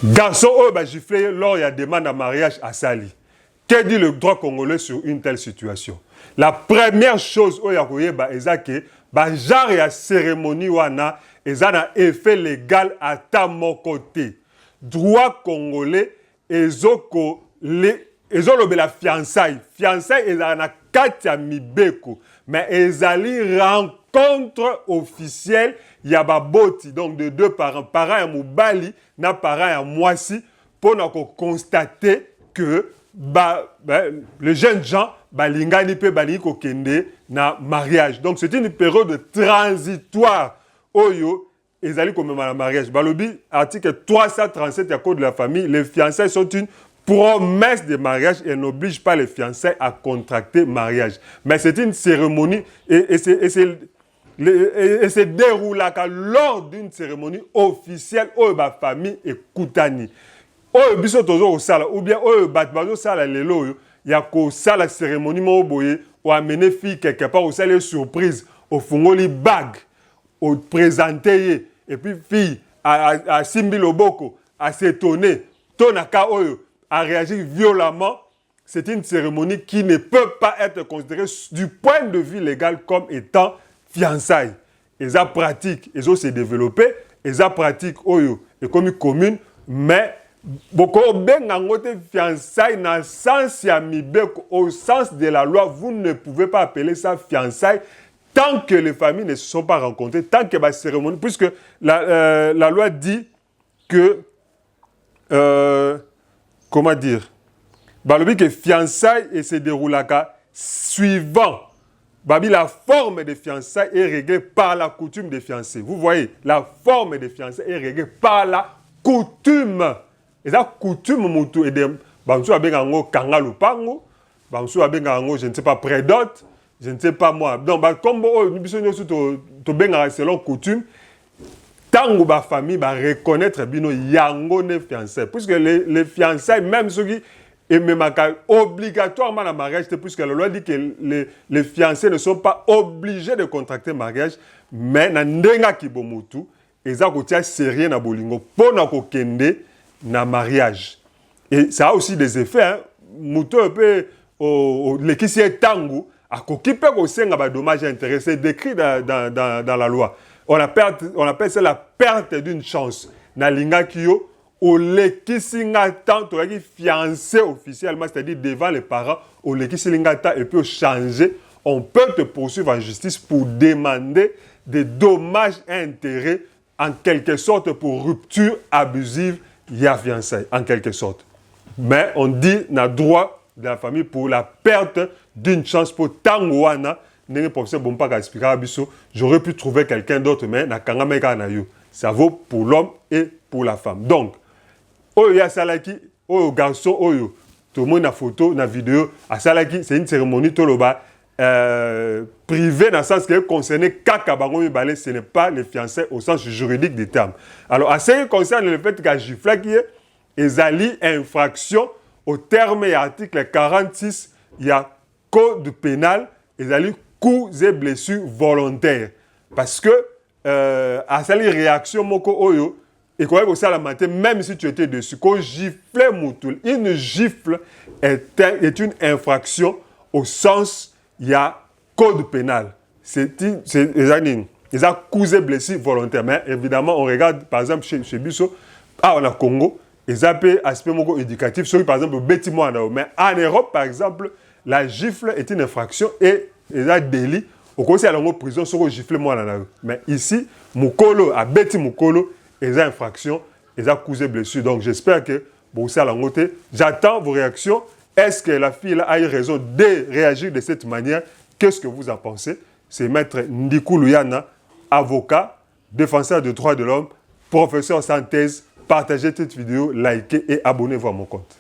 Garçon, giflé lors il y a demande en mariage à Sali. Que dit le droit congolais sur une telle situation? La première chose, c'est que genre ya cérémonie wana, a un effet légal à ta mon côté. Droit congolais, la fiançailles. Fiançailles, ils ont katia mibeko. Mais ils allaient rencontre officielle, il y a baboti, donc de deux parents. Parents à Moubali, na parents à Moissi, pour constater que les jeunes gens, lingani pe bali ko kende na mariage. Donc c'est une période transitoire. Oyo, ils allaient comme un mariage. Balobi, article 337 du Code de la famille, les fiançailles sont une promesse de mariage et n'oblige pas les fiancés à contracter mariage. Mais c'est une cérémonie et se déroule lors d'une cérémonie officielle où la famille est koutani. Ou bien il y a la cérémonie ou amener fille quelque part au salé surprise au fongoli bague au présenter et puis fille à simbi loboko à s'étonner tonaka oyo à réagir violemment. C'est une cérémonie qui ne peut pas être considérée du point de vue légal comme étant fiançailles. Et ça pratique, ils ont se développé, et ça pratique oyo et comme commune, mais beaucoup de fiançailles dans le sens au sens de la loi, vous ne pouvez pas appeler ça fiançailles tant que les familles ne se sont pas rencontrées, tant que la cérémonie, puisque la loi dit que comment dire, que fiançailles et se déroule suivant. La forme des fiançailles est réglée par la coutume des fiancés. Vous voyez, la forme des fiançailles est réglée par la coutume. Et la coutume, je ne sais pas, prédote, je ne sais pas moi. Donc, comme nous sommes selon coutume, tant que la famille va reconnaître bino yango ne fiancé, puisque les fiançailles, même ceux qui et même obligatoirement le mariage, puisque la loi dit que les fiancés ne sont pas obligés de contracter mariage, mais na ndenga kibomutu eza kotia sérieux na bolingo pona ko kende na mariage. Et ça a aussi des effets, hein. Muto peut lekisi tangu akokipe ko senga ba dommage intérêt, c'est décrit dans la loi. On appelle ça la perte d'une chance. Na linga kiyo au lekisinga tant fiancé officiellement, c'est-à-dire devant les parents, au lekisinga tant et puis changer, on peut te poursuivre en justice pour demander des dommages et intérêts en quelque sorte pour rupture abusive ya fiançailles en quelque sorte. Mais on dit na droit de la famille pour la perte d'une chance pour tangoana. J'aurais pu trouver quelqu'un d'autre, mais ça vaut pour l'homme et pour la femme. Donc, Oya Salaki, Oyo garçon, Oyo, tout le monde a photo, na vidéo, à Salaki, c'est une cérémonie toloba privée dans le sens qu'elle concernait Kakabango Mibale, ce n'est pas les fiancés au sens juridique des termes. Alors, à ce qui concerne le fait qu'à Giflaki, ils allient infraction au terme et article 46, il y a code pénal, ils allient coups et blessures volontaires. Parce que, à cette réaction, Moko Oyo, et quoi que ça la matin, même si tu étais dessus, qu'on giflait Moutoul, une gifle est une infraction au sens, il y a code pénal. Ils ont coups et blessures volontaires. Mais évidemment, on regarde, par exemple, chez Bisso, on a Congo, ils ont un aspect éducatif, celui par exemple, bêtiment. Mais en Europe, par exemple, la gifle est une infraction et ils ont délit. Au conseil à la prison, sur gifle moi. Mais ici, Moukolo, à Beti Moukolo, ils ont infraction, ils ont causé blessure. Donc j'espère que bon, ça j'attends vos réactions. Est-ce que la fille a eu raison de réagir de cette manière? Qu'est-ce que vous en pensez? C'est Maître Ndikou Luyana, avocat, défenseur des droits de l'homme, professeur sans thèse. Partagez cette vidéo, likez et abonnez-vous à mon compte.